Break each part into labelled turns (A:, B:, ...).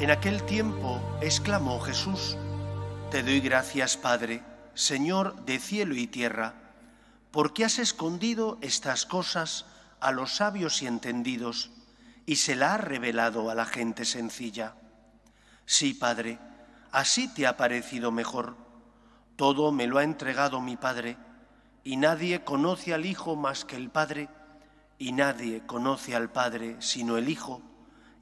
A: En aquel tiempo exclamó Jesús: Te doy gracias, Padre, Señor de cielo y tierra, porque has escondido estas cosas a los sabios y entendidos y se la has revelado a la gente sencilla. Sí, Padre, así te ha parecido mejor. Todo me lo ha entregado mi Padre, y nadie conoce al Hijo más que el Padre, y nadie conoce al Padre sino el Hijo,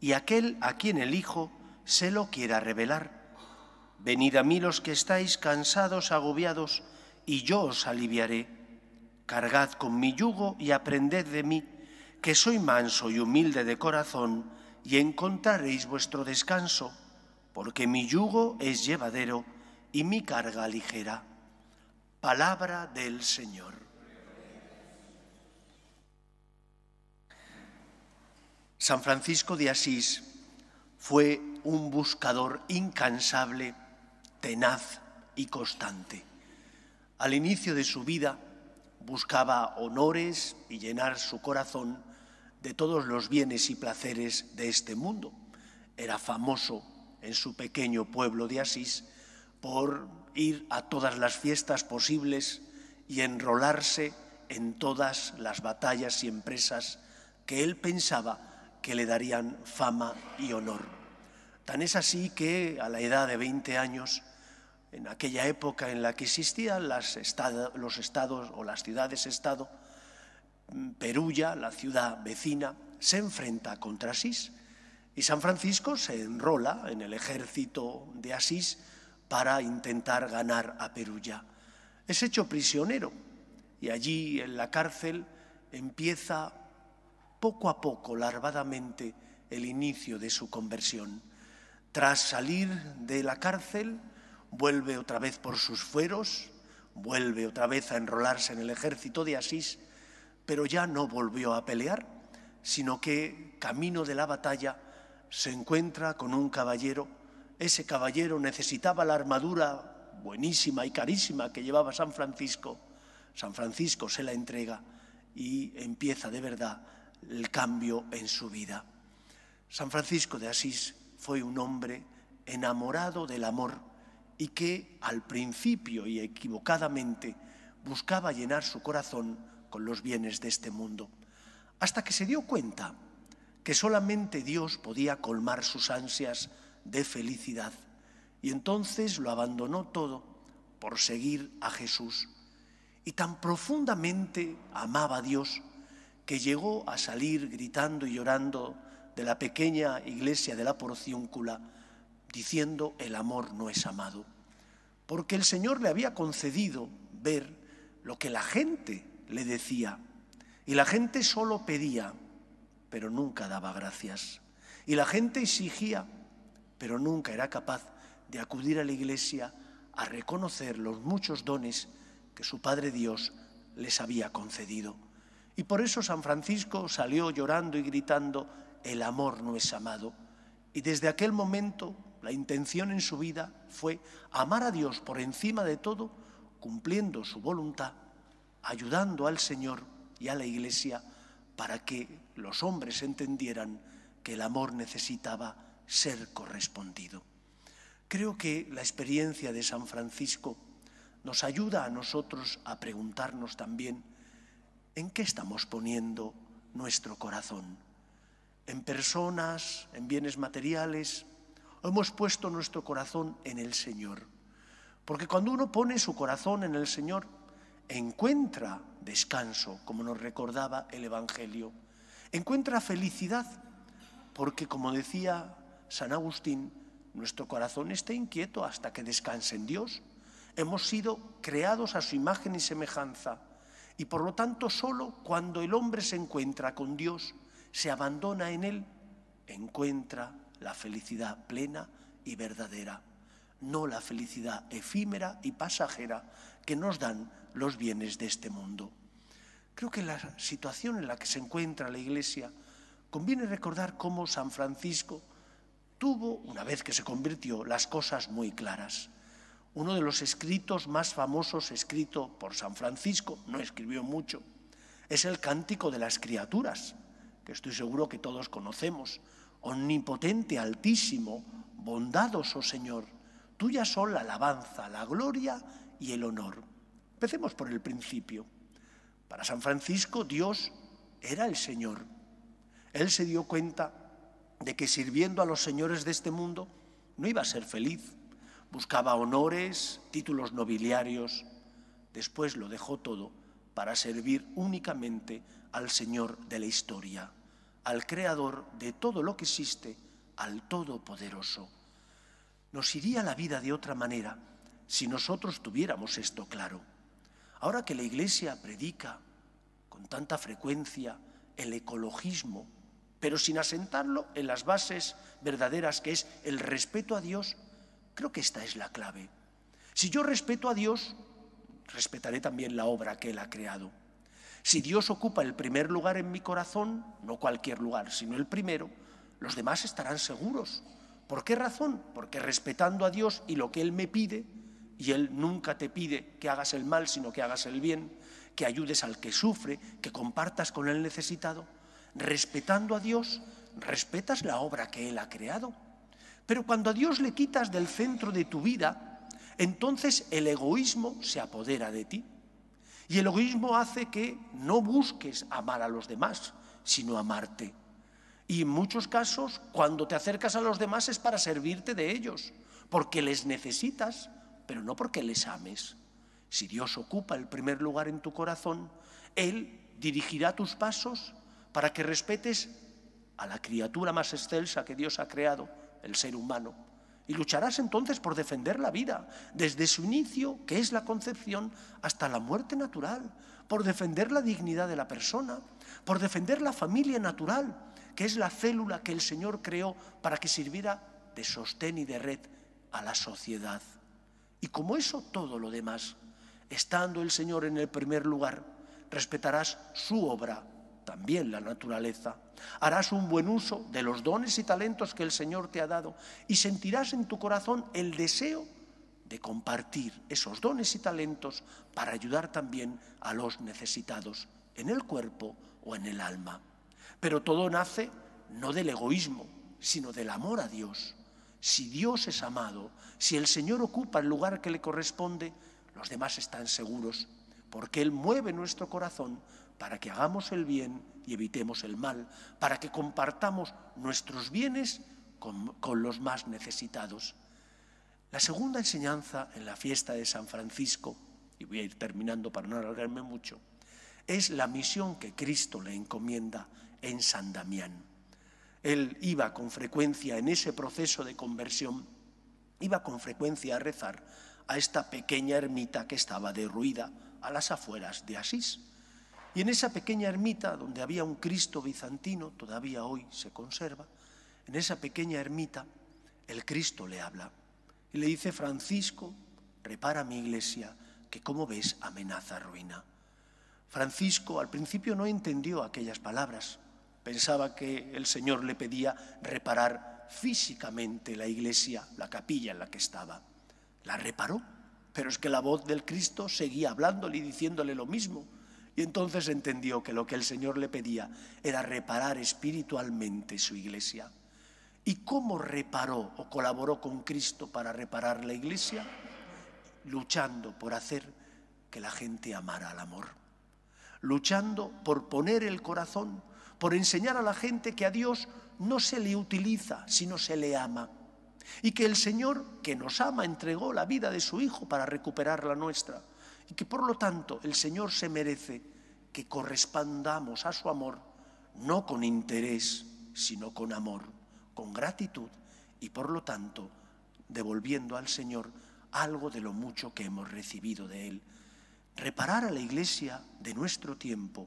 A: y aquel a quien el Hijo se lo quiera revelar. Venid a mí los que estáis cansados, agobiados, y yo os aliviaré. Cargad con mi yugo y aprended de mí, que soy manso y humilde de corazón, y encontraréis vuestro descanso, porque mi yugo es llevadero y mi carga ligera. Palabra del Señor. San Francisco de Asís fue un buscador incansable, tenaz y constante. Al inicio de su vida buscaba honores y llenar su corazón de todos los bienes y placeres de este mundo. Era famoso en su pequeño pueblo de Asís por ir a todas las fiestas posibles y enrolarse en todas las batallas y empresas que él pensaba que le darían fama y honor. Tan es así que a la edad de 20 años, en aquella época en la que existían los estados o las ciudades-estado, Perugia, la ciudad vecina, se enfrenta contra Asís y San Francisco se enrola en el ejército de Asís para intentar ganar a Perugia. Es hecho prisionero y allí en la cárcel empieza poco a poco, larvadamente, el inicio de su conversión. Tras salir de la cárcel, vuelve otra vez por sus fueros, vuelve otra vez a enrolarse en el ejército de Asís, pero ya no volvió a pelear, sino que, camino de la batalla, se encuentra con un caballero. Ese caballero necesitaba la armadura buenísima y carísima que llevaba San Francisco. San Francisco se la entrega y empieza de verdad el cambio en su vida. San Francisco de Asís fue un hombre enamorado del amor y que al principio y equivocadamente buscaba llenar su corazón con los bienes de este mundo, hasta que se dio cuenta que solamente Dios podía colmar sus ansias de felicidad y entonces lo abandonó todo por seguir a Jesús. Y tan profundamente amaba a Dios que llegó a salir gritando y llorando de la pequeña iglesia de la Porciúncula diciendo: el amor no es amado, porque el Señor le había concedido ver lo que la gente le decía y la gente solo pedía, pero nunca daba gracias, y la gente exigía, pero nunca era capaz de acudir a la iglesia a reconocer los muchos dones que su Padre Dios les había concedido. Y por eso San Francisco salió llorando y gritando: el amor no es amado. Y desde aquel momento la intención en su vida fue amar a Dios por encima de todo, cumpliendo su voluntad, ayudando al Señor y a la Iglesia para que los hombres entendieran que el amor necesitaba ser correspondido. Creo que la experiencia de San Francisco nos ayuda a nosotros a preguntarnos también ¿en qué estamos poniendo nuestro corazón? ¿En personas, en bienes materiales? ¿O hemos puesto nuestro corazón en el Señor? Porque cuando uno pone su corazón en el Señor, encuentra descanso, como nos recordaba el Evangelio. Encuentra felicidad, porque como decía San Agustín, nuestro corazón está inquieto hasta que descanse en Dios. Hemos sido creados a su imagen y semejanza, y por lo tanto solo cuando el hombre se encuentra con Dios, se abandona en Él, encuentra la felicidad plena y verdadera, no la felicidad efímera y pasajera que nos dan los bienes de este mundo. Creo que en la situación en la que se encuentra la Iglesia conviene recordar cómo San Francisco tuvo, una vez que se convirtió, las cosas muy claras. Uno de los escritos más famosos escrito por San Francisco, no escribió mucho, es el Cántico de las Criaturas, que estoy seguro que todos conocemos. Omnipotente, altísimo, bondados, oh Señor, tuyas son la alabanza, la gloria y el honor. Empecemos por el principio. Para San Francisco, Dios era el Señor. Él se dio cuenta de que sirviendo a los señores de este mundo no iba a ser feliz. Buscaba honores, títulos nobiliarios. Después lo dejó todo para servir únicamente al Señor de la historia, al Creador de todo lo que existe, al Todopoderoso. Nos iría la vida de otra manera si nosotros tuviéramos esto claro. Ahora que la Iglesia predica con tanta frecuencia el ecologismo, pero sin asentarlo en las bases verdaderas, que es el respeto a Dios, creo que esta es la clave. Si yo respeto a Dios, respetaré también la obra que Él ha creado. Si Dios ocupa el primer lugar en mi corazón, no cualquier lugar, sino el primero, los demás estarán seguros. ¿Por qué razón? Porque respetando a Dios y lo que Él me pide, y Él nunca te pide que hagas el mal, sino que hagas el bien, que ayudes al que sufre, que compartas con el necesitado, respetando a Dios, respetas la obra que Él ha creado. Pero cuando a Dios le quitas del centro de tu vida, entonces el egoísmo se apodera de ti. Y el egoísmo hace que no busques amar a los demás, sino amarte. Y en muchos casos, cuando te acercas a los demás es para servirte de ellos, porque les necesitas, pero no porque les ames. Si Dios ocupa el primer lugar en tu corazón, Él dirigirá tus pasos para que respetes a la criatura más excelsa que Dios ha creado, el ser humano. Y lucharás entonces por defender la vida, desde su inicio, que es la concepción, hasta la muerte natural, por defender la dignidad de la persona, por defender la familia natural, que es la célula que el Señor creó para que sirviera de sostén y de red a la sociedad. Y como eso, todo lo demás, estando el Señor en el primer lugar, respetarás su obra, también la naturaleza. Harás un buen uso de los dones y talentos que el Señor te ha dado y sentirás en tu corazón el deseo de compartir esos dones y talentos para ayudar también a los necesitados, en el cuerpo o en el alma. Pero todo nace no del egoísmo, sino del amor a Dios. Si Dios es amado, si el Señor ocupa el lugar que le corresponde, los demás están seguros, porque Él mueve nuestro corazón para que hagamos el bien y evitemos el mal, para que compartamos nuestros bienes con los más necesitados. La segunda enseñanza en la fiesta de San Francisco, y voy a ir terminando para no alargarme mucho, es la misión que Cristo le encomienda en San Damián. Él iba con frecuencia en ese proceso de conversión, iba con frecuencia a rezar a esta pequeña ermita que estaba derruida a las afueras de Asís. Y en esa pequeña ermita, donde había un Cristo bizantino, todavía hoy se conserva, en esa pequeña ermita, el Cristo le habla. Y le dice: Francisco, repara mi iglesia, que como ves amenaza ruina. Francisco al principio no entendió aquellas palabras. Pensaba que el Señor le pedía reparar físicamente la iglesia, la capilla en la que estaba. La reparó, pero es que la voz del Cristo seguía hablándole y diciéndole lo mismo. Y entonces entendió que lo que el Señor le pedía era reparar espiritualmente su iglesia. ¿Y cómo reparó o colaboró con Cristo para reparar la iglesia? Luchando por hacer que la gente amara al amor. Luchando por poner el corazón, por enseñar a la gente que a Dios no se le utiliza, sino se le ama. Y que el Señor, que nos ama, entregó la vida de su Hijo para recuperar la nuestra. Y que por lo tanto el Señor se merece que correspondamos a su amor, no con interés, sino con amor, con gratitud y por lo tanto devolviendo al Señor algo de lo mucho que hemos recibido de Él. Reparar a la iglesia de nuestro tiempo,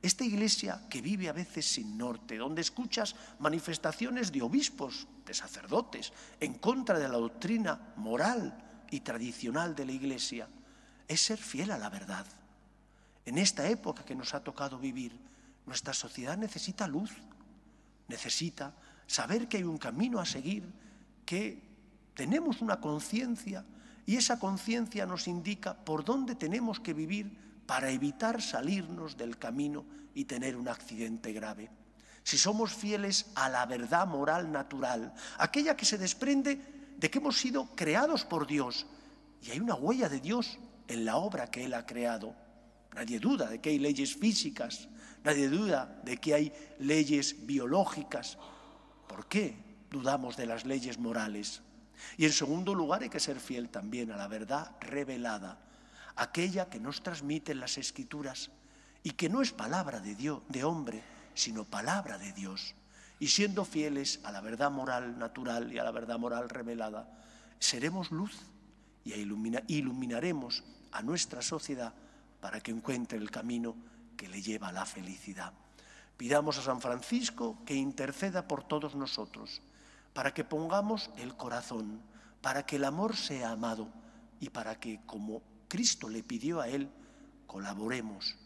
A: esta iglesia que vive a veces sin norte, donde escuchas manifestaciones de obispos, de sacerdotes, en contra de la doctrina moral y tradicional de la iglesia, es ser fiel a la verdad. En esta época que nos ha tocado vivir, nuestra sociedad necesita luz, necesita saber que hay un camino a seguir, que tenemos una conciencia y esa conciencia nos indica por dónde tenemos que vivir para evitar salirnos del camino y tener un accidente grave. si somos fieles a la verdad moral natural, aquella que se desprende de que hemos sido creados por Dios y hay una huella de Dios en la obra que Él ha creado. Nadie duda de que hay leyes físicas, nadie duda de que hay leyes biológicas. ¿Por qué dudamos de las leyes morales? Y en segundo lugar hay que ser fiel también a la verdad revelada, aquella que nos transmiten las Escrituras y que no es palabra de Dios, de hombre, sino palabra de Dios. Y siendo fieles a la verdad moral natural y a la verdad moral revelada, seremos luz y iluminaremos a nuestra sociedad para que encuentre el camino que le lleva a la felicidad. Pidamos a San Francisco que interceda por todos nosotros, para que pongamos el corazón, para que el amor sea amado y para que, como Cristo le pidió a él, colaboremos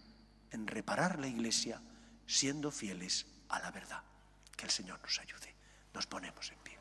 A: en reparar la Iglesia siendo fieles a la verdad. Que el Señor nos ayude. Nos ponemos en pie.